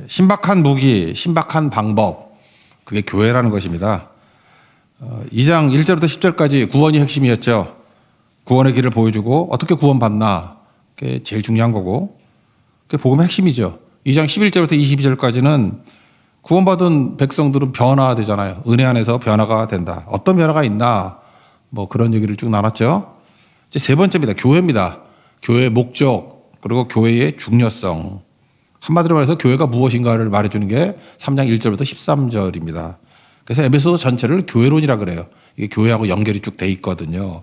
신박한 무기, 신박한 방법, 그게 교회라는 것입니다. 2장 1절부터 10절까지 구원이 핵심이었죠. 구원의 길을 보여주고 어떻게 구원받나, 그게 제일 중요한 거고, 그게 복음의 핵심이죠. 2장 11절부터 22절까지는 구원받은 백성들은 변화되잖아요. 은혜 안에서 변화가 된다. 어떤 변화가 있나, 뭐 그런 얘기를 쭉 나눴죠. 이제 세 번째입니다. 교회입니다. 교회의 목적, 그리고 교회의 중요성. 한마디로 말해서 교회가 무엇인가를 말해주는 게 3장 1절부터 13절입니다. 그래서 에베소서 전체를 교회론이라 그래요. 이게 교회하고 연결이 쭉 돼 있거든요.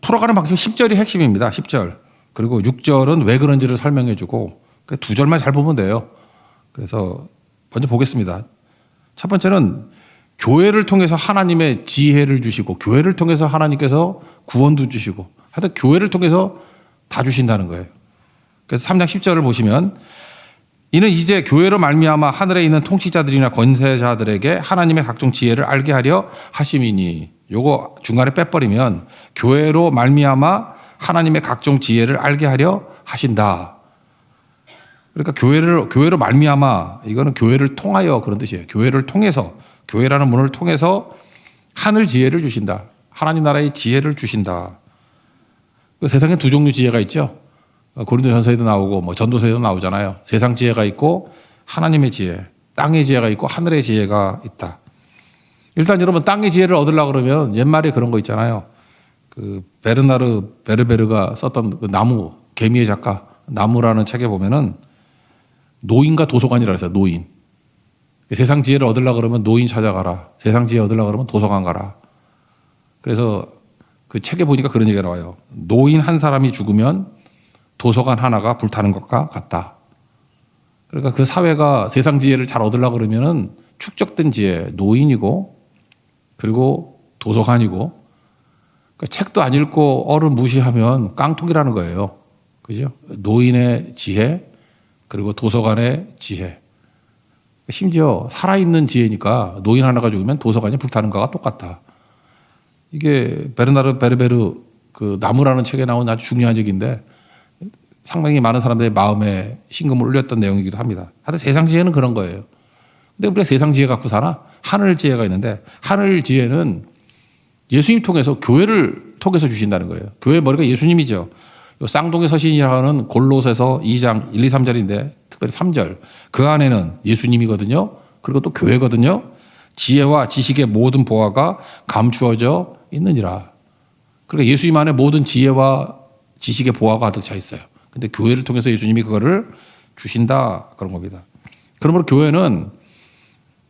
풀어가는 방식 10절이 핵심입니다. 10절. 그리고 6절은 왜 그런지를 설명해주고, 두 절만 잘 보면 돼요. 그래서 먼저 보겠습니다. 첫 번째는 교회를 통해서 하나님의 지혜를 주시고, 교회를 통해서 하나님께서 구원도 주시고, 하여튼 교회를 통해서 다 주신다는 거예요. 그래서 3장 10절을 보시면, 이는 이제 교회로 말미암아 하늘에 있는 통치자들이나 권세자들에게 하나님의 각종 지혜를 알게 하려 하심이니, 요거 중간에 빼버리면 교회로 말미암아 하나님의 각종 지혜를 알게 하려 하신다. 그러니까 교회로 말미암아, 이거는 교회를 통하여 그런 뜻이에요. 교회를 통해서, 교회라는 문을 통해서 하늘 지혜를 주신다. 하나님 나라의 지혜를 주신다. 세상에 두 종류 지혜가 있죠. 고린도전서에도 나오고 뭐 전도서에도 나오잖아요. 세상 지혜가 있고 하나님의 지혜, 땅의 지혜가 있고 하늘의 지혜가 있다. 일단 여러분, 땅의 지혜를 얻으려고 그러면 옛말에 그런 거 있잖아요. 베르나르 베르베르가 썼던 그 나무, 개미의 작가, 나무라는 책에 보면은 노인과 도서관이라고 했어요. 노인. 세상 지혜를 얻으려고 그러면 노인 찾아가라. 세상 지혜 얻으려고 그러면 도서관 가라. 그래서 그 책에 보니까 그런 얘기가 나와요. 노인 한 사람이 죽으면 도서관 하나가 불타는 것과 같다. 그러니까 그 사회가 세상 지혜를 잘 얻으려고 그러면은 축적된 지혜, 노인이고, 그리고 도서관이고, 그러니까 책도 안 읽고 어른 무시하면 깡통이라는 거예요. 그죠? 노인의 지혜, 그리고 도서관의 지혜. 심지어 살아있는 지혜니까 노인 하나가 죽으면 도서관이 불타는 것과 똑같다. 이게 베르나르 베르베르 그 나무라는 책에 나온 아주 중요한 얘기인데, 상당히 많은 사람들의 마음에 심금을 울렸던 내용이기도 합니다. 하여튼 세상 지혜는 그런 거예요. 근데 우리가 세상 지혜 갖고 사나? 하늘 지혜가 있는데, 하늘 지혜는 예수님 통해서, 교회를 통해서 주신다는 거예요. 교회의 머리가 예수님이죠. 쌍둥이 서신이라는 골로새서 2장 1, 2, 3절인데 특별히 3절, 그 안에는 예수님이거든요. 그리고 또 교회거든요. 지혜와 지식의 모든 보화가 감추어져 있느니라. 그러니까 예수님 안에 모든 지혜와 지식의 보화가 가득 차 있어요. 근데 교회를 통해서 예수님이 그거를 주신다, 그런 겁니다. 그러므로 교회는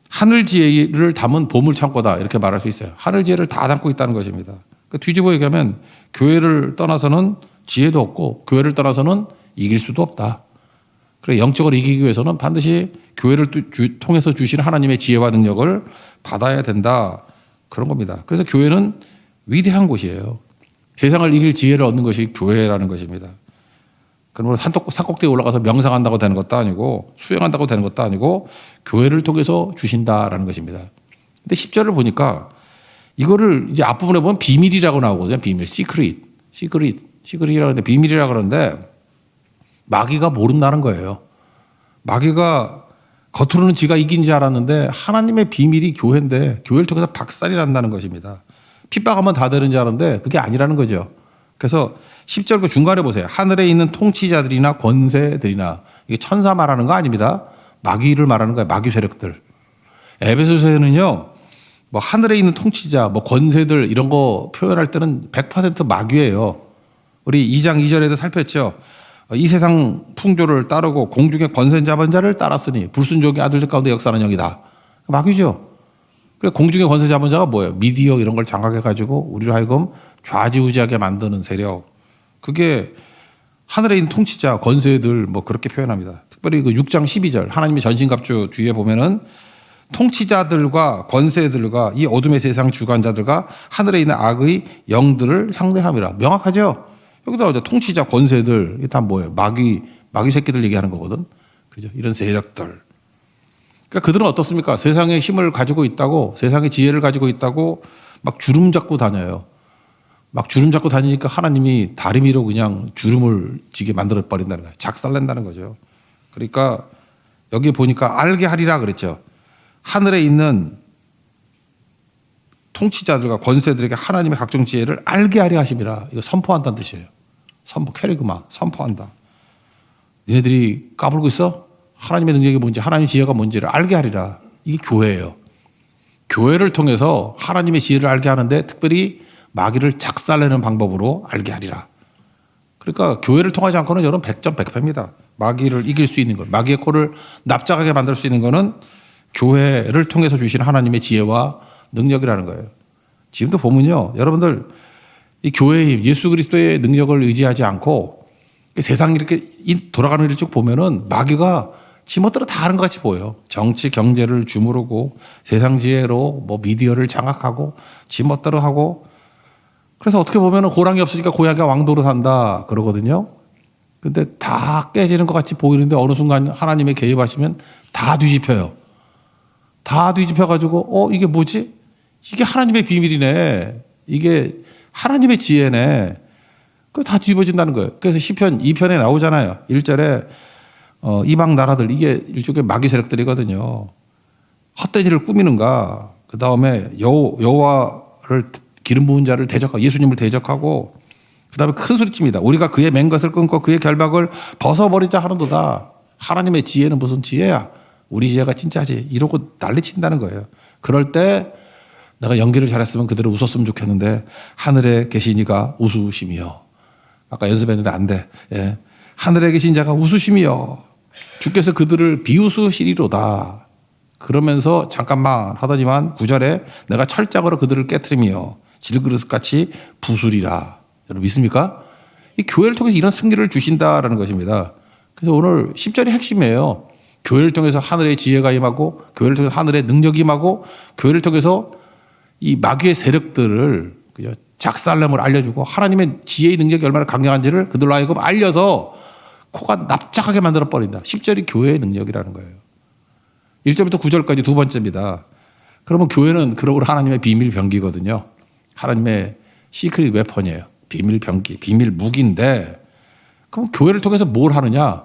하늘 지혜를 담은 보물 창고다, 이렇게 말할 수 있어요. 하늘 지혜를 다 담고 있다는 것입니다. 그러니까 뒤집어 얘기하면 교회를 떠나서는 지혜도 없고, 교회를 떠나서는 이길 수도 없다. 그래, 영적으로 이기기 위해서는 반드시 교회를 통해서 주시는 하나님의 지혜와 능력을 받아야 된다, 그런 겁니다. 그래서 교회는 위대한 곳이에요. 세상을 이길 지혜를 얻는 것이 교회라는 것입니다. 그러므로 산꼭대기에 올라가서 명상한다고 되는 것도 아니고, 수영한다고 되는 것도 아니고, 교회를 통해서 주신다라는 것입니다. 근데 10절을 보니까 이거를 이제 앞부분에 보면 비밀이라고 나오거든요. 비밀, 시크릿이라고 하는데, 비밀이라고 그러는데 마귀가 모른다는 거예요. 마귀가 겉으로는 지가 이긴 줄 알았는데 하나님의 비밀이 교회인데, 교회를 통해서 박살이 난다는 것입니다. 핍박하면 다 되는 줄 알았는데 그게 아니라는 거죠. 그래서 10절 그 중간에 보세요. 하늘에 있는 통치자들이나 권세들이나, 이게 천사 말하는 거 아닙니다. 마귀를 말하는 거예요. 마귀 세력들. 에베소서에는요, 뭐 하늘에 있는 통치자, 뭐 권세들 이런 거 표현할 때는 100% 마귀예요. 우리 2장 2절에도 살폈죠. 이 세상 풍조를 따르고 공중의 권세 잡은 자를 따랐으니 불순종의 아들들 가운데 역사하는 영이다. 마귀죠. 그래, 공중의 권세 잡은 자가 뭐예요? 미디어 이런 걸 장악해가지고 우리를 하여금 좌지우지하게 만드는 세력. 그게 하늘에 있는 통치자, 권세들 뭐 그렇게 표현합니다. 특별히 그 6장 12절 하나님의 전신갑주 뒤에 보면은 통치자들과 권세들과 이 어둠의 세상 주관자들과 하늘에 있는 악의 영들을 상대함이라. 명확하죠? 여기다 이제 통치자, 권세들, 이게 다 뭐예요? 마귀 새끼들 얘기하는 거거든. 그죠? 이런 세력들. 그러니까 그들은 어떻습니까? 세상의 힘을 가지고 있다고, 세상의 지혜를 가지고 있다고 막 주름 잡고 다녀요. 막 주름 잡고 다니니까 하나님이 다리미로 그냥 주름을 지게 만들어 버린다는 거예요. 작살낸다는 거죠. 그러니까 여기 보니까 알게 하리라 그랬죠. 하늘에 있는 통치자들과 권세들에게 하나님의 각종 지혜를 알게 하려 하심이라. 이거 선포한다는 뜻이에요. 선포, 캐리그마, 선포한다. 니네들이 까불고 있어? 하나님의 능력이 뭔지, 하나님의 지혜가 뭔지를 알게 하리라. 이게 교회예요. 교회를 통해서 하나님의 지혜를 알게 하는데 특별히 마귀를 작살내는 방법으로 알게 하리라. 그러니까 교회를 통하지 않고는 여러분 100점 100패입니다. 마귀를 이길 수 있는 것, 마귀의 코를 납작하게 만들 수 있는 것은 교회를 통해서 주신 하나님의 지혜와 능력이라는 거예요. 지금도 보면요, 여러분들 이 교회의 힘, 예수 그리스도의 능력을 의지하지 않고 세상 이렇게 돌아가는 일을 쭉 보면은 마귀가 지멋대로 다 하는 것 같이 보여요. 정치, 경제를 주무르고 세상 지혜로 뭐 미디어를 장악하고 지멋대로 하고, 그래서 어떻게 보면은 호랑이 없으니까 고양이가 왕도로 산다 그러거든요. 근데 다 깨지는 것 같이 보이는데 어느 순간 하나님의 개입하시면 다 뒤집혀요. 다 뒤집혀가지고 이게 뭐지? 이게 하나님의 비밀이네. 이게 하나님의 지혜네. 그 다 뒤집어진다는 거예요. 그래서 시편 2편에 나오잖아요. 1절에 이방 나라들, 이게 일종의 마귀 세력들이거든요. 헛된 일을 꾸미는가. 그 다음에 여호와를 기름 부은 자를 대적하고 예수님을 대적하고, 그 다음에 큰 소리칩니다. 우리가 그의 맨 것을 끊고 그의 결박을 벗어버리자 하는도다. 하나님의 지혜는 무슨 지혜야? 우리 지혜가 진짜지. 이러고 난리친다는 거예요. 그럴 때 내가 연기를 잘했으면 그대로 웃었으면 좋겠는데 하늘에 계신 이가 웃으심이요. 아까 연습했는데 안 돼. 예. 하늘에 계신 자가 웃으심이요. 주께서 그들을 비웃으시리로다. 그러면서 잠깐만 하더니만 9절에 내가 철장으로 그들을 깨트리며 질그릇같이 부수리라. 여러분 믿습니까? 이 교회를 통해서 이런 승리를 주신다라는 것입니다. 그래서 오늘 10절이 핵심이에요. 교회를 통해서 하늘의 지혜가 임하고, 교회를 통해서 하늘의 능력이 임하고, 교회를 통해서 이 마귀의 세력들을 작살냄을 알려주고 하나님의 지혜의 능력이 얼마나 강력한지를 그들로 하여금 알려서 코가 납작하게 만들어 버린다. 10절이 교회의 능력이라는 거예요. 1절부터 9절까지 두 번째입니다. 그러면 교회는 그러므로 하나님의 비밀 병기거든요. 하나님의 시크릿 웨펀이에요. 비밀 병기, 비밀 무기인데, 그럼 교회를 통해서 뭘 하느냐?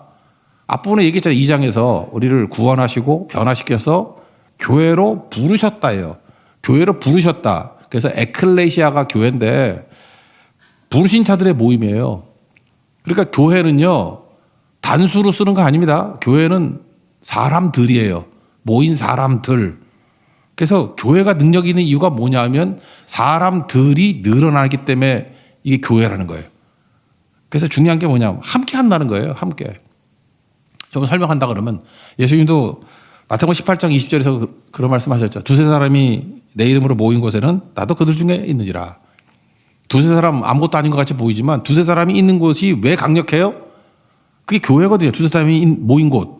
앞부분에 얘기했잖아요. 2장에서 우리를 구원하시고 변화시켜서 교회로 부르셨다예요. 교회로 부르셨다. 그래서 에클레시아가 교회인데 부르신 자들의 모임이에요. 그러니까 교회는요, 단수로 쓰는 거 아닙니다. 교회는 사람들이에요. 모인 사람들. 그래서 교회가 능력이 있는 이유가 뭐냐 하면 사람들이 늘어나기 때문에 이게 교회라는 거예요. 그래서 중요한 게 뭐냐면 함께 한다는 거예요. 함께. 좀 설명한다 그러면 예수님도 마태복음 18장 20절에서 그런 말씀하셨죠. 두세 사람이 내 이름으로 모인 곳에는 나도 그들 중에 있느니라. 두세 사람 아무것도 아닌 것 같이 보이지만 두세 사람이 있는 곳이 왜 강력해요? 그게 교회거든요. 두세 사람이 모인 곳.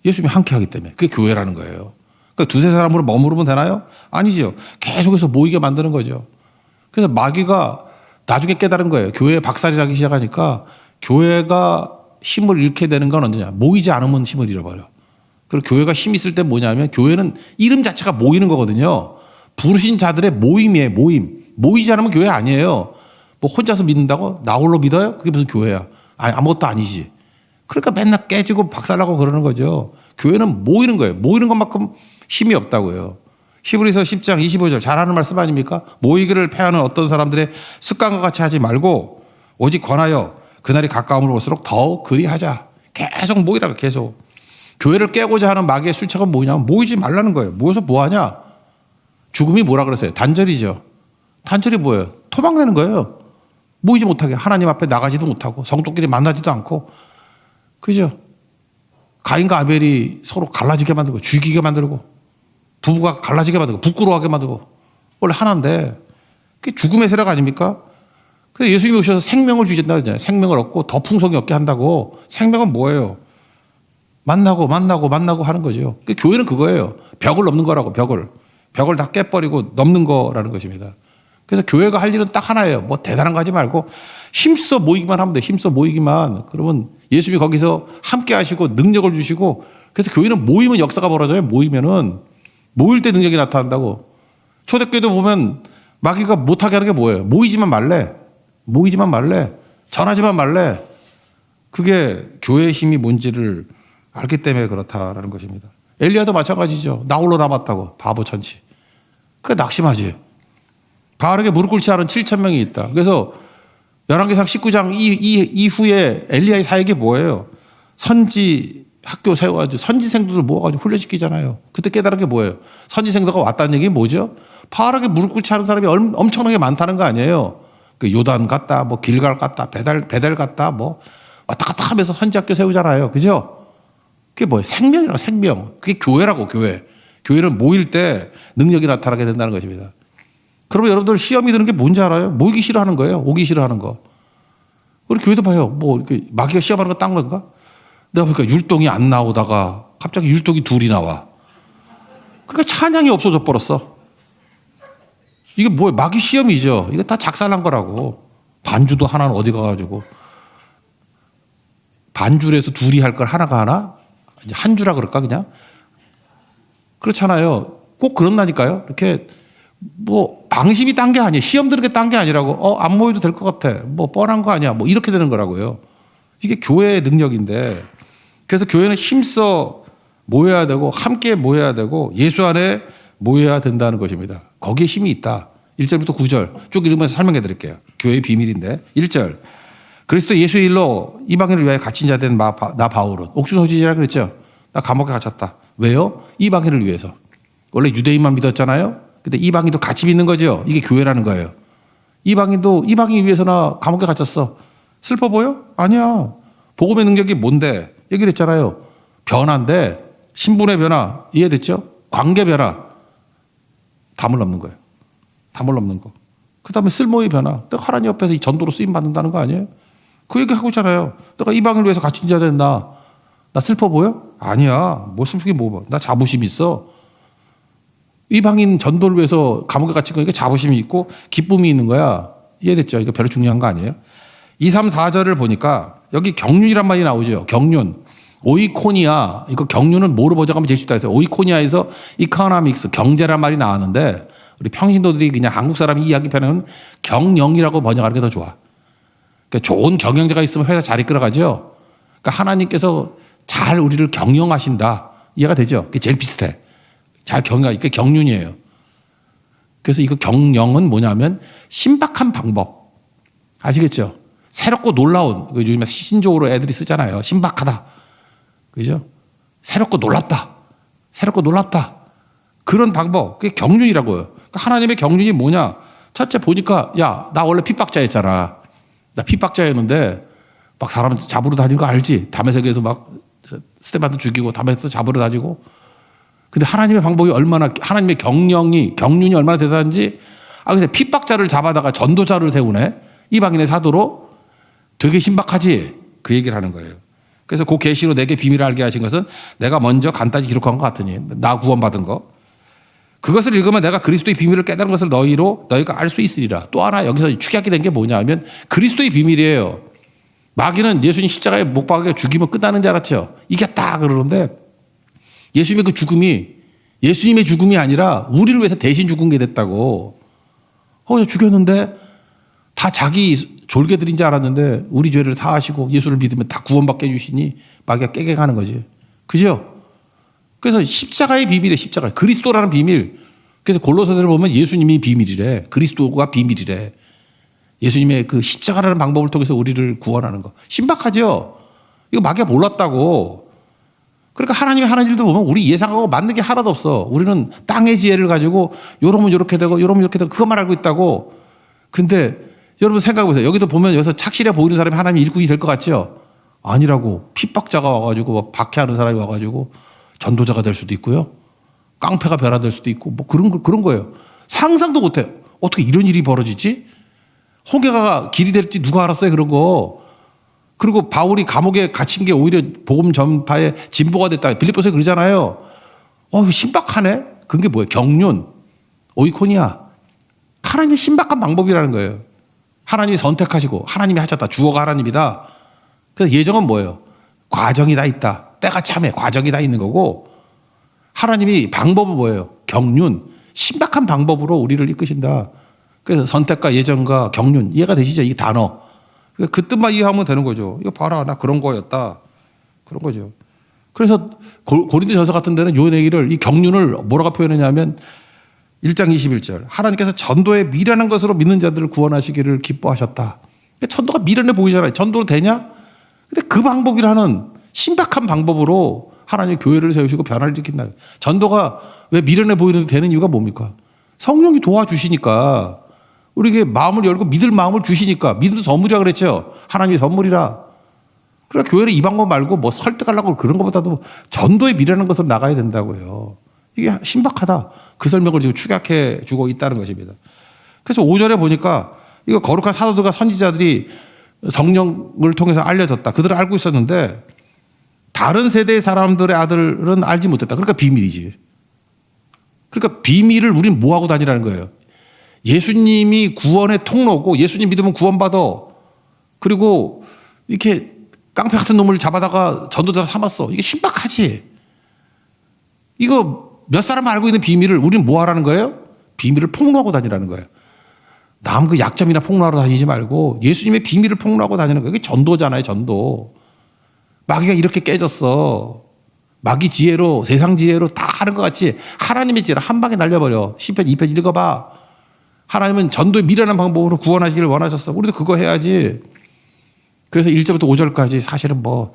예수님이 함께 하기 때문에. 그게 교회라는 거예요. 그러니까 두세 사람으로 머무르면 되나요? 아니죠. 계속해서 모이게 만드는 거죠. 그래서 마귀가 나중에 깨달은 거예요. 교회에 박살이 나기 시작하니까 교회가 힘을 잃게 되는 건 언제냐. 모이지 않으면 힘을 잃어버려. 그리고 교회가 힘 있을 때 뭐냐면 교회는 이름 자체가 모이는 거거든요. 부르신 자들의 모임이에요. 모임. 모이지 않으면 교회 아니에요. 뭐 혼자서 믿는다고? 나 홀로 믿어요? 그게 무슨 교회야. 아니, 아무것도 아니지. 그러니까 맨날 깨지고 박살나고 그러는 거죠. 교회는 모이는 거예요. 모이는 것만큼 힘이 없다고요. 히브리서 10장 25절 잘하는 말씀 아닙니까? 모이기를 패하는 어떤 사람들의 습관과 같이 하지 말고 오직 권하여 그날이 가까움으로 올수록 더욱 그리하자. 계속 모이라고 계속. 교회를 깨고자 하는 마귀의 술책은 뭐냐면 모이지 말라는 거예요. 모여서 뭐하냐? 죽음이 뭐라 그랬어요? 단절이죠. 단절이 뭐예요? 토막내는 거예요. 모이지 못하게. 하나님 앞에 나가지도 못하고 성도끼리 만나지도 않고. 그죠? 가인과 아벨이 서로 갈라지게 만들고 죽이게 만들고 부부가 갈라지게 만들고 부끄러워하게 만들고 원래 하나인데 그게 죽음의 세력 아닙니까? 그래서 예수님이 오셔서 생명을 주신다 그러잖아요. 생명을 얻고 더 풍성히 얻게 한다고. 생명은 뭐예요? 만나고 하는 거죠. 교회는 그거예요. 벽을 넘는 거라고. 벽을 다 깨버리고 넘는 거라는 것입니다. 그래서 교회가 할 일은 딱 하나예요. 뭐 대단한 거 하지 말고 힘써 모이기만 하면 돼. 힘써 모이기만. 그러면 예수님이 거기서 함께 하시고 능력을 주시고, 그래서 교회는 모이면 역사가 벌어져요. 모이면은 모일 때 능력이 나타난다고. 초대교회도 보면 마귀가 못하게 하는 게 뭐예요? 모이지만 말래. 모이지만 말래. 전하지만 말래. 그게 교회의 힘이 뭔지를 알기 때문에 그렇다라는 것입니다. 엘리야도 마찬가지죠. 나 홀로 남았다고. 바보 천치. 그게 낙심하지. 바알에게 무릎 꿇지 않은 7천 명이 있다. 그래서 열왕기상 19장 이후에 엘리야의 사역이 뭐예요? 선지 학교 세워가지고 선지생들을 모아가지고 훈련시키잖아요. 그때 깨달은 게 뭐예요? 선지생들가 왔다는 얘기 뭐죠? 바알에게 무릎 꿇지 않은 사람이 엄청나게 많다는 거 아니에요? 그 요단 갔다, 뭐 길갈 갔다, 베델 갔다, 뭐 왔다 갔다 하면서 선지학교 세우잖아요. 그죠? 그게 뭐예요? 생명이라고, 생명. 그게 교회라고, 교회. 교회는 모일 때 능력이 나타나게 된다는 것입니다. 그러면 여러분들 시험이 드는 게 뭔지 알아요? 모이기 싫어하는 거예요. 오기 싫어하는 거. 우리 교회도 봐요. 뭐 이렇게 마귀가 시험하는 거 딴 건가? 내가 보니까 율동이 안 나오다가 갑자기 율동이 둘이 나와. 그러니까 찬양이 없어져 버렸어. 이게 뭐예요? 마귀 시험이죠. 이거 다 작살난 거라고. 반주도 하나는 어디 가가지고. 반주에서 둘이 할 걸 하나가 하나? 이제 한 주라 그럴까, 그냥? 그렇잖아요. 꼭 그런다니까요. 이렇게, 뭐, 방심이 딴 게 아니에요. 시험 드는 게 딴 게 아니라고. 안 모여도 될 것 같아. 뭐, 뻔한 거 아니야. 뭐, 이렇게 되는 거라고요. 이게 교회의 능력인데. 그래서 교회는 힘써 모여야 되고, 함께 모여야 되고, 예수 안에 모여야 된다는 것입니다. 거기에 힘이 있다. 1절부터 9절 쭉 읽으면서 설명해 드릴게요. 교회의 비밀인데. 1절. 그리스도 예수의 일로 이방인을 위하여 갇힌 자 된 나 바울은 옥중소지지라 그랬죠. 나 감옥에 갇혔다. 왜요? 이방인을 위해서. 원래 유대인만 믿었잖아요. 근데 이방인도 같이 믿는 거죠. 이게 교회라는 거예요. 이방인 위해서 나 감옥에 갇혔어. 슬퍼 보여? 아니야. 복음의 능력이 뭔데? 얘기를 했잖아요. 변화인데 신분의 변화 이해됐죠? 관계 변화. 담을 넘는 거예요. 담을 넘는 거. 그 다음에 쓸모의 변화. 내가 하나님 옆에서 이 전도로 쓰임 받는다는 거 아니에요? 그 얘기 하고 있잖아요. 내가 이방인을 위해서 갇힌 자 된 나 슬퍼 보여? 아니야. 뭐 슬프게 뭐. 나 자부심 있어. 이방인 전도를 위해서 감옥에 갇힌 거니까 자부심이 있고 기쁨이 있는 거야. 이해됐죠? 이거 별로 중요한 거 아니에요? 2, 3, 4절을 보니까 여기 경륜이란 말이 나오죠. 경륜. 오이코니아. 이거 경륜은 뭐로 번역하면 제일 쉽다 해서 오이코니아에서 이코노믹스, 경제란 말이 나왔는데 우리 평신도들이 그냥 한국 사람이 이해하기 편한 경영이라고 번역하는 게 더 좋아. 그러니까 좋은 경영자가 있으면 회사 잘 이끌어가죠. 그러니까 하나님께서 잘 우리를 경영하신다. 이해가 되죠? 그게 제일 비슷해. 잘 경영하, 이게 경륜이에요. 그래서 이거 경영은 뭐냐면 신박한 방법. 아시겠죠? 새롭고 놀라운, 요즘에 시신적으로 애들이 쓰잖아요. 신박하다. 그죠? 새롭고 놀랍다. 새롭고 놀랍다. 그런 방법. 그게 경륜이라고요. 그러니까 하나님의 경륜이 뭐냐? 첫째 보니까, 야, 나 원래 핍박자였잖아. 나 핍박자였는데, 막 사람 잡으러 다니는 거 알지? 담의 세계에서 막 스테반도 죽이고, 담에서 잡으러 다니고. 근데 하나님의 방법이 얼마나, 하나님의 경륜이 얼마나 대단한지, 그래서 핍박자를 잡아다가 전도자를 세우네? 이방인의 사도로? 되게 신박하지? 그 얘기를 하는 거예요. 그래서 그 계시로 내게 비밀을 알게 하신 것은 내가 먼저 간단히 기록한 것 같으니, 나 구원받은 거. 그것을 읽으면 내가 그리스도의 비밀을 깨달은 것을 너희가 알 수 있으리라. 또 하나 여기서 축약이 된 게 뭐냐 하면 그리스도의 비밀이에요. 마귀는 예수님 십자가에 못 박아 죽이면 끝나는 줄 알았죠. 이겼다 그러는데 예수님의 그 죽음이 예수님의 죽음이 아니라 우리를 위해서 대신 죽은 게 됐다고. 죽였는데 다 자기 졸개들인 줄 알았는데 우리 죄를 사하시고 예수를 믿으면 다 구원받게 해주시니 마귀가 깨갱하는 거지. 그죠? 그래서 십자가의 비밀이에요. 십자가. 그리스도라는 비밀. 그래서 골로새서를 보면 예수님이 비밀이래. 그리스도가 비밀이래. 예수님의 그 십자가라는 방법을 통해서 우리를 구원하는 거. 신박하죠? 이거 마귀가 몰랐다고. 그러니까 하나님이 하는 일도 보면 우리 예상하고 맞는 게 하나도 없어. 우리는 땅의 지혜를 가지고 요러면 요렇게 되고 요러면 이렇게 되고 그것만 알고 있다고. 근데 여러분 생각해 보세요. 여기도 보면 여기서 착실해 보이는 사람이 하나님의 일꾼이 될 것 같죠? 아니라고. 핍박자가 와가지고 뭐 박해하는 사람이 와가지고 전도자가 될 수도 있고요. 깡패가 변화될 수도 있고 뭐 그런 거예요. 상상도 못해요. 어떻게 이런 일이 벌어지지? 홍해가 길이 될지 누가 알았어요, 그런 거. 그리고 바울이 감옥에 갇힌 게 오히려 복음 전파의 진보가 됐다. 빌립보서에 그러잖아요. 이거 신박하네? 그게 뭐예요? 경륜, 오이코니아. 하나님의 신박한 방법이라는 거예요. 하나님이 선택하시고 하나님이 하셨다. 주어가 하나님이다. 그래서 예정은 뭐예요? 과정이 다 있다. 때가 참해. 과정이 다 있는 거고 하나님이 방법은 뭐예요? 경륜. 신박한 방법으로 우리를 이끄신다. 그래서 선택과 예정과 경륜 이해가 되시죠? 이 단어. 그 뜻만 이해하면 되는 거죠. 이거 봐라, 나 그런 거였다. 그런 거죠. 그래서 고린도전서 같은 데는 요 얘기를 이 경륜을 뭐라고 표현했냐면 1장 21절 하나님께서 전도에 미련한 것으로 믿는 자들을 구원하시기를 기뻐하셨다. 전도가 미련해 보이잖아요. 전도로 되냐? 근데 그 방법이라는 신박한 방법으로 하나님의 교회를 세우시고 변화를 일으킨다. 전도가 왜 미련해 보이는데 되는 이유가 뭡니까? 성령이 도와주시니까 우리에게 마음을 열고 믿을 마음을 주시니까 믿음도 선물이라 그랬죠. 하나님의 선물이라. 그러니까 교회를 이 방법 말고 뭐 설득하려고 그런 것보다도 전도에 미련한 것으로 나가야 된다고요. 이게 신박하다. 그 설명을 지금 축약해 주고 있다는 것입니다. 그래서 5절에 보니까 이거 거룩한 사도들과 선지자들이 성령을 통해서 알려졌다. 그들은 알고 있었는데 다른 세대의 사람들의 아들은 알지 못했다. 그러니까 비밀이지. 그러니까 비밀을 우린 뭐하고 다니라는 거예요. 예수님이 구원의 통로고 예수님 믿으면 구원받아. 그리고 이렇게 깡패 같은 놈을 잡아다가 전도자 삼았어. 이게 신박하지. 이거 몇 사람 알고 있는 비밀을 우리는 뭐 하라는 거예요? 비밀을 폭로하고 다니라는 거예요. 남 그 약점이나 폭로하러 다니지 말고 예수님의 비밀을 폭로하고 다니는 거예요. 이게 전도잖아요, 전도. 마귀가 이렇게 깨졌어. 마귀 지혜로, 세상 지혜로 다 하는 것 같이 하나님의 지혜로 한 방에 날려버려. 시편 2편 읽어봐. 하나님은 전도에 미련한 방법으로 구원하시기를 원하셨어. 우리도 그거 해야지. 그래서 1절부터 5절까지 사실은 뭐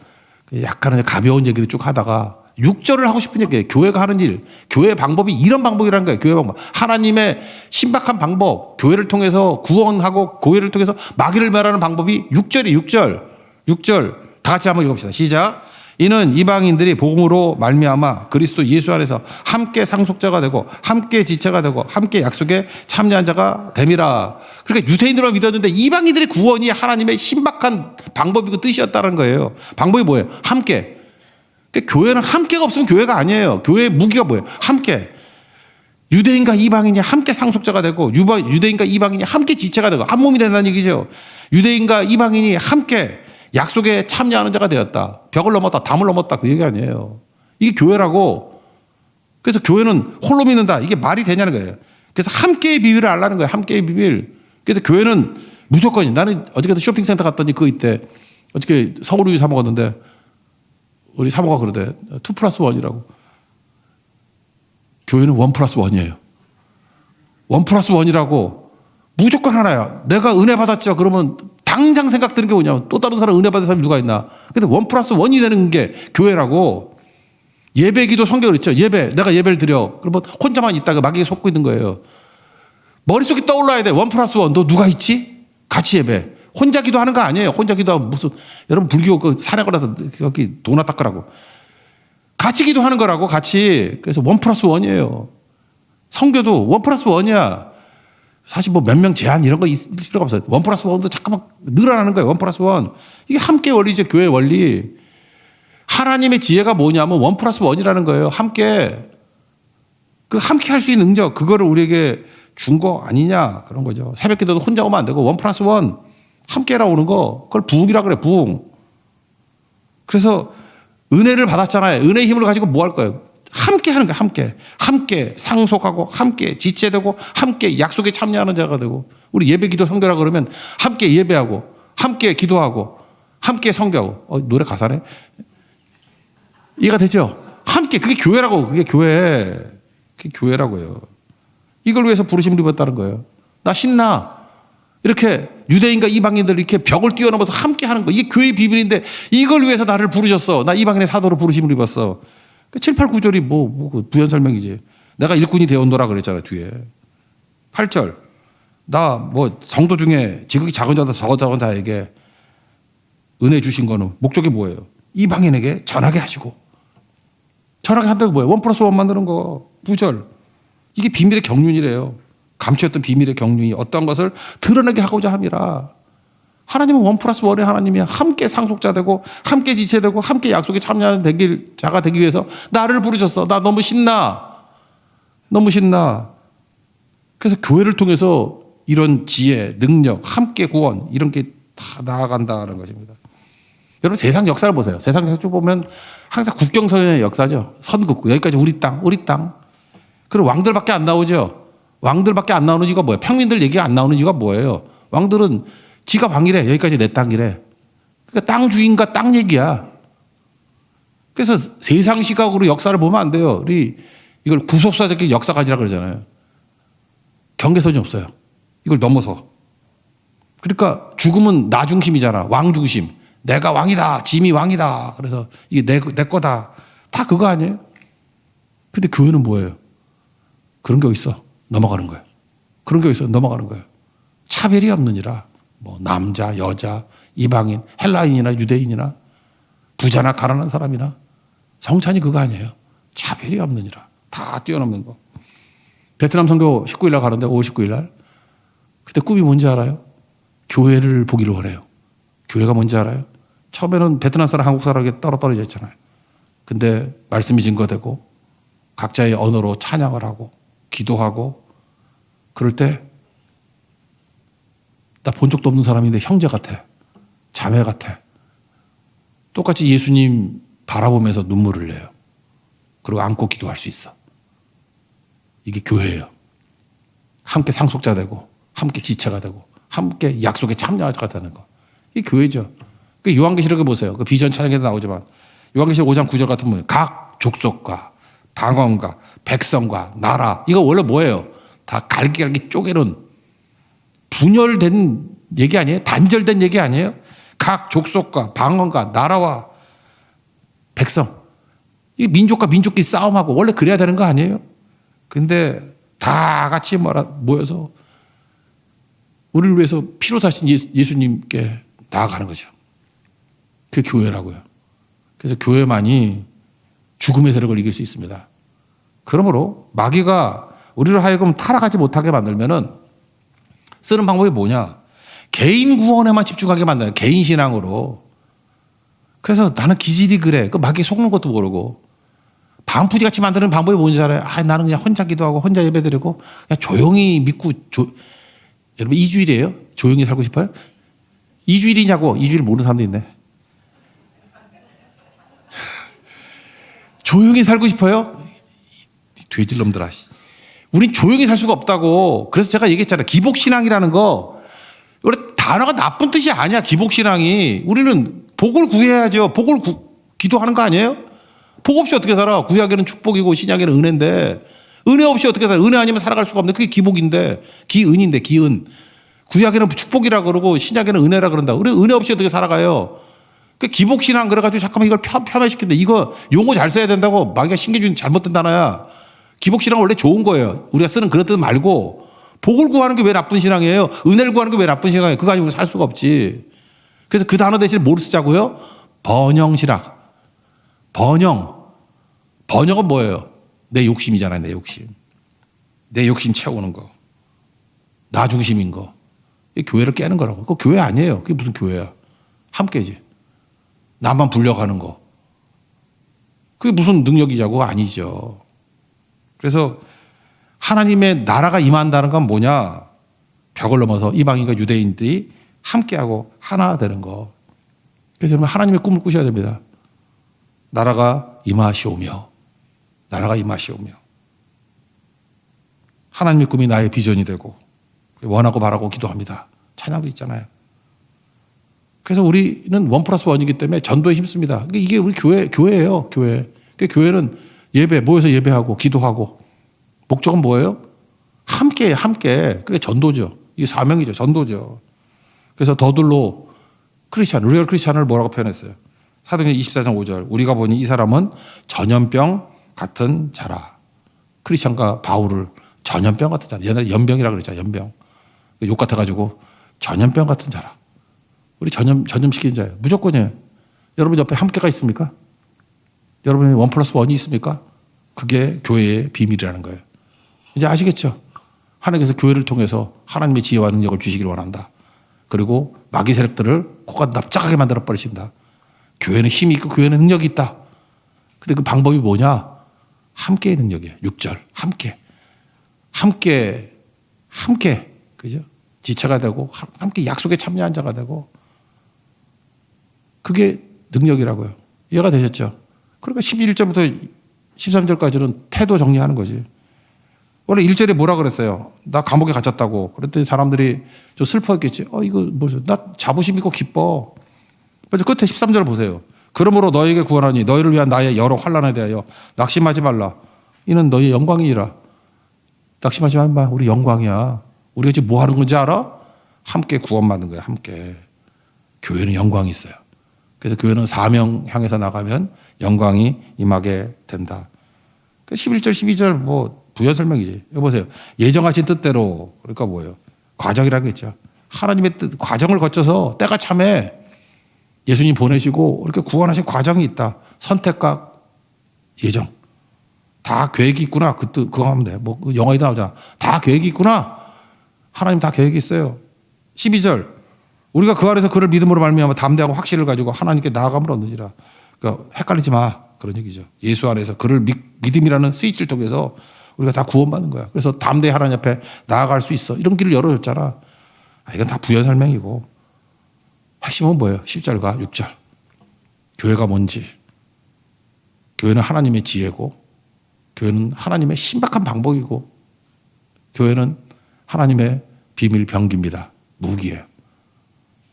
약간은 가벼운 얘기를 쭉 하다가 6절을 하고 싶은 얘기예요. 교회가 하는 일. 교회의 방법이 이런 방법이라는 거예요. 교회 방법. 하나님의 신박한 방법. 교회를 통해서 구원하고 교회를 통해서 마귀를 멸하는 방법이 6절이 6절. 6절. 다 같이 한번 읽어봅시다. 시작. 이는 이방인들이 복음으로 말미암아 그리스도 예수 안에서 함께 상속자가 되고 함께 지체가 되고 함께 약속에 참여한 자가 됨이라. 그러니까 유대인으로 믿었는데 이방인들의 구원이 하나님의 신박한 방법이고 뜻이었다는 거예요. 방법이 뭐예요? 함께. 그러니까 교회는 함께가 없으면 교회가 아니에요. 교회의 무기가 뭐예요? 함께. 유대인과 이방인이 함께 상속자가 되고 유대인과 이방인이 함께 지체가 되고 한 몸이 된다는 얘기죠. 유대인과 이방인이 함께 약속에 참여하는 자가 되었다. 벽을 넘었다. 담을 넘었다. 그 얘기 아니에요. 이게 교회라고. 그래서 교회는 홀로 믿는다. 이게 말이 되냐는 거예요. 그래서 함께의 비밀을 알라는 거예요. 함께의 비밀. 그래서 교회는 무조건이. 나는 어저께도 쇼핑센터 갔더니 그 이때 어저께 서울우유 사 먹었는데 우리 사모가 그러대. 2+1이라고. 교회는 1+1이에요. 1+1이라고. 무조건 하나야. 내가 은혜 받았죠. 그러면 당장 생각드는 게 뭐냐면 또 다른 사람 은혜 받은 사람이 누가 있나. 근데 1+1이 되는 게 교회라고. 예배 기도 성경을 있죠. 예배. 내가 예배를 드려. 그러면 혼자만 있다가 마귀에 속고 있는 거예요. 머릿속에 떠올라야 돼. 1+1. 너 누가 있지? 같이 예배. 혼자 기도하는 거 아니에요. 혼자 기도하면 무슨 여러분 불교 그 사례가 나서 여기 도나 닦으라고. 같이 기도하는 거라고 같이. 그래서 1+1이에요. 성교도 1+1이야. 사실 뭐 몇 명 제한 이런 거 있을 필요가 없어요. 1+1도 자꾸만 늘어나는 거예요. 1+1. 이게 함께 원리죠. 교회 원리. 하나님의 지혜가 뭐냐면 1+1이라는 거예요. 함께. 그 함께 할 수 있는 능력. 그거를 우리에게 준 거 아니냐. 그런 거죠. 새벽 기도도 혼자 오면 안 되고 1+1. 함께라 오는 거. 그걸 부흥이라 그래. 부흥. 그래서 은혜를 받았잖아요. 은혜의 힘을 가지고 뭐 할 거예요? 함께 하는 거예요. 함께. 함께 상속하고 함께 지체되고 함께 약속에 참여하는 자가 되고 우리 예배 기도 성교라 그러면 함께 예배하고 함께 기도하고 함께 성교하고 노래 가사네. 이해가 되죠? 함께. 그게 교회라고. 그게 교회. 그게 교회라고요. 이걸 위해서 부르심을 입었다는 거예요. 나 신나. 이렇게 유대인과 이방인들 이렇게 벽을 뛰어넘어서 함께 하는 거. 이게 교회의 비밀인데 이걸 위해서 나를 부르셨어. 나 이방인의 사도로 부르심을 입었어. 7, 8, 9절이 뭐 부연 설명이지. 내가 일꾼이 되었노라 그랬잖아 뒤에. 8절. 나 뭐 성도 중에 지극히 작은 자다 적은 자에게 은혜 주신 거는 목적이 뭐예요? 이방인에게 전하게 하시고. 전하게 한다고 뭐예요? 1+1 만드는 거. 9절. 이게 비밀의 경륜이래요. 감추었던 비밀의 경륜이 어떤 것을 드러내게 하고자 함이라. 하나님은 1+1의 하나님이야. 함께 상속자 되고 함께 지체되고 함께 약속에 참여하는 자가 되기 위해서 나를 부르셨어. 나 너무 신나. 너무 신나. 그래서 교회를 통해서 이런 지혜, 능력, 함께 구원 이런 게 다 나아간다는 것입니다. 여러분 세상 역사를 보세요. 세상 역사 쭉 보면 항상 국경선의 역사죠. 선국. 여기까지 우리 땅, 우리 땅. 그리고 왕들밖에 안 나오죠. 왕들밖에 안 나오는 이유가 뭐예요? 평민들 얘기가 안 나오는 이유가 뭐예요? 왕들은 지가 왕이래. 여기까지 내 땅이래. 그러니까 땅 주인과 땅 얘기야. 그래서 세상 시각으로 역사를 보면 안 돼요. 우리 이걸 구속사적 역사가지라 그러잖아요. 경계선이 없어요. 이걸 넘어서. 그러니까 죽음은 나 중심이잖아. 왕 중심. 내가 왕이다. 짐이 왕이다. 그래서 이게 내 거다. 다 그거 아니에요? 근데 교회는 뭐예요? 그런 게 어딨어? 넘어가는 거예요. 그런 게 어딨어? 넘어가는 거예요. 차별이 없느니라. 뭐 남자, 여자, 이방인, 헬라인이나 유대인이나 부자나 가난한 사람이나 성찬이 그거 아니에요. 차별이 없느니라. 다 뛰어넘는 거. 베트남 선교 19일 날 가는데 5월 19일 날 그때 꿈이 뭔지 알아요? 교회를 보기를 원해요. 교회가 뭔지 알아요? 처음에는 베트남 사람, 한국 사람에게 떨어져 있잖아요. 근데 말씀이 증거되고 각자의 언어로 찬양을 하고 기도하고 그럴 때 나 본 적도 없는 사람인데 형제 같아. 자매 같아. 똑같이 예수님 바라보면서 눈물을 내요. 그리고 안고 기도할 수 있어. 이게 교회예요. 함께 상속자 되고 함께 지체가 되고 함께 약속에 참여자가 되는 거. 이게 교회죠. 그 요한계시록에 보세요. 그 비전 찬양에도 나오지만 요한계시록 5장 9절 같은 분, 각 족속과 방언과 백성과 나라. 이거 원래 뭐예요? 다 갈기갈기 쪼개는 분열된 얘기 아니에요? 단절된 얘기 아니에요? 각 족속과 방언과 나라와 백성. 이 민족과 민족끼리 싸움하고 원래 그래야 되는 거 아니에요? 근데 다 같이 모여서 우리를 위해서 피로 사신 예수님께 나아가는 거죠. 그게 교회라고요. 그래서 교회만이 죽음의 세력을 이길 수 있습니다. 그러므로 마귀가 우리를 하여금 타락하지 못하게 만들면은 쓰는 방법이 뭐냐? 개인 구원에만 집중하게 만들어요. 개인 신앙으로. 그래서 나는 기질이 그래. 그 마귀 속는 것도 모르고. 반푸지 같이 만드는 방법이 뭔지 알아요? 나는 그냥 혼자 기도하고 혼자 예배드리고 그냥 조용히 믿고 여러분 2주일이에요? 조용히 살고 싶어요? 2주일이냐고. 2주일 모르는 사람도 있네. 조용히 살고 싶어요? 돼지놈들아. 우린 조용히 살 수가 없다고. 그래서 제가 얘기했잖아요. 기복신앙이라는 거. 원래 단어가 나쁜 뜻이 아니야. 기복신앙이. 우리는 복을 구해야죠. 기도하는 거 아니에요? 복 없이 어떻게 살아? 구약에는 축복이고 신약에는 은혜인데 은혜 없이 어떻게 살아? 은혜 아니면 살아갈 수가 없는데 그게 기복인데 기은인데 기은. 구약에는 축복이라 그러고 신약에는 은혜라 그런다. 우리 은혜 없이 어떻게 살아가요? 그 기복신앙 그래가지고 잠깐만 이걸 폄훼시킨다. 이거 용어 잘 써야 된다고 마귀가 신겨준 잘못된 단어야. 기복신앙은 원래 좋은 거예요. 우리가 쓰는 그런 뜻 말고 복을 구하는 게 왜 나쁜 신앙이에요? 은혜를 구하는 게 왜 나쁜 신앙이에요? 그거 아니고 살 수가 없지. 그래서 그 단어 대신 뭘 쓰자고요? 번영신앙. 번영은 뭐예요? 내 욕심이잖아요. 내 욕심. 내 욕심 채우는 거. 나 중심인 거. 이 교회를 깨는 거라고. 그거 교회 아니에요. 그게 무슨 교회야. 함께지. 나만 불려가는 거. 그게 무슨 능력이자고 아니죠. 그래서 하나님의 나라가 임한다는 건 뭐냐? 벽을 넘어서 이방인과 유대인들이 함께하고 하나 되는 거. 그래서 하나님의 꿈을 꾸셔야 됩니다. 나라가 임하시오며. 나라가 임하시오며. 하나님의 꿈이 나의 비전이 되고 원하고 바라고 기도합니다. 찬양도 있잖아요. 그래서 우리는 1+1이기 때문에 전도에 힘씁니다. 이게 우리 교회예요. 교회. 교회는 예배, 모여서 예배하고 기도하고 목적은 뭐예요? 함께. 그게 전도죠. 이게 사명이죠. 전도죠. 그래서 더들로 크리스찬, 리얼 크리스찬을 뭐라고 표현했어요? 사도행전 24장 5절. 우리가 보니 이 사람은 전염병 같은 자라. 크리스찬과 바울을 전염병 같은 자라. 옛날에 연병이라고 그랬잖아요. 연병. 욕 같아가지고 전염병 같은 자라. 우리 전염시키는 자예요. 무조건이에요. 여러분 옆에 함께가 있습니까? 여러분이 1+1이 있습니까? 그게 교회의 비밀이라는 거예요. 이제 아시겠죠? 하나님께서 교회를 통해서 하나님의 지혜와 능력을 주시기를 원한다. 그리고 마귀 세력들을 코가 납작하게 만들어 버리신다. 교회는 힘이 있고 교회는 능력이 있다. 근데 그 방법이 뭐냐? 함께의 능력이에요. 6절. 함께. 그죠? 지체가 되고 함께 약속에 참여한 자가 되고 그게 능력이라고요. 이해가 되셨죠? 그러니까 11절부터 13절까지는 태도 정리하는 거지. 원래 1절에 뭐라 그랬어요? 나 감옥에 갇혔다고. 그랬더니 사람들이 좀 슬퍼했겠지. 이거 뭐죠? 나 자부심 있고 기뻐. 끝에 13절 보세요. 그러므로 너에게 구하노니 너희를 위한 나의 여러 환난에 대하여 낙심하지 말라. 이는 너희의 영광이니라. 낙심하지 말마. 우리 영광이야. 우리가 지금 뭐 하는 건지 알아? 함께 구원받는 거야. 함께. 교회는 영광이 있어요. 그래서 교회는 사명 향해서 나가면 영광이 임하게 된다. 11절, 12절 뭐 부연 설명이지. 여보세요. 예정하신 뜻대로. 그러니까 뭐예요? 과정이라는 게 있죠. 하나님의 뜻, 과정을 거쳐서 때가 참에 예수님 보내시고 이렇게 구원하신 과정이 있다. 선택과 예정. 다 계획이 있구나. 그거 하면 돼. 뭐 영화에도 나오잖아. 다 계획이 있구나. 하나님 다 계획이 있어요. 12절. 우리가 그 안에서 그를 믿음으로 말미암아 담대하고 확신을 가지고 하나님께 나아감을 얻느니라. 그러니까 헷갈리지 마. 그런 얘기죠. 예수 안에서 그를 믿음이라는 스위치를 통해서 우리가 다 구원받는 거야. 그래서 담대히 하나님 앞에 나아갈 수 있어. 이런 길을 열어줬잖아. 이건 다 부연 설명이고. 핵심은 뭐예요? 10절과 6절. 교회가 뭔지. 교회는 하나님의 지혜고, 교회는 하나님의 신박한 방법이고, 교회는 하나님의 비밀 병기입니다. 무기예요.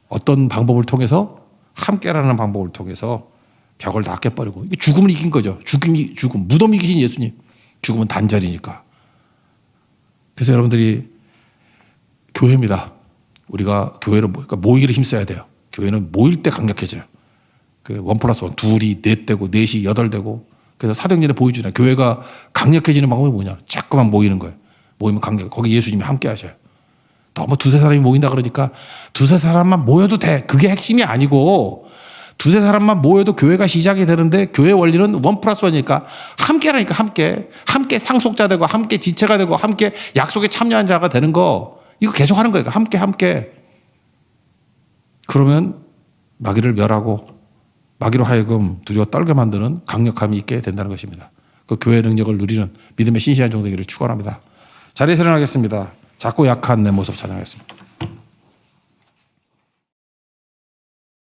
어떤 방법을 통해서? 함께라는 방법을 통해서 벽을 다 깨버리고. 이게 죽음을 이긴 거죠. 죽음, 무덤 이기신 예수님. 죽음은 단절이니까. 그래서 여러분들이 교회입니다. 우리가 교회를 그러니까 모이기를 힘써야 돼요. 교회는 모일 때 강력해져요. 그 1+1, 둘이 넷 되고 넷이 8 되고. 그래서 사도행전에 보여주잖아요. 교회가 강력해지는 방법이 뭐냐? 자꾸만 모이는 거예요. 모이면 강력. 거기 예수님이 함께 하셔요. 너무 두세 사람이 모인다 그러니까 두세 사람만 모여도 돼. 그게 핵심이 아니고 두세 사람만 모여도 교회가 시작이 되는데 교회 원리는 1+1이니까 함께라니까 함께. 함께 상속자 되고 함께 지체가 되고 함께 약속에 참여한 자가 되는 거. 이거 계속 하는 거예요. 함께. 그러면 마귀를 멸하고 마귀로 하여금 두려워 떨게 만드는 강력함이 있게 된다는 것입니다. 그 교회의 능력을 누리는 믿음의 신실한 종되기를 축원합니다. 자리에서 일어나겠습니다. 작고 약한 내 모습 찬양하겠습니다.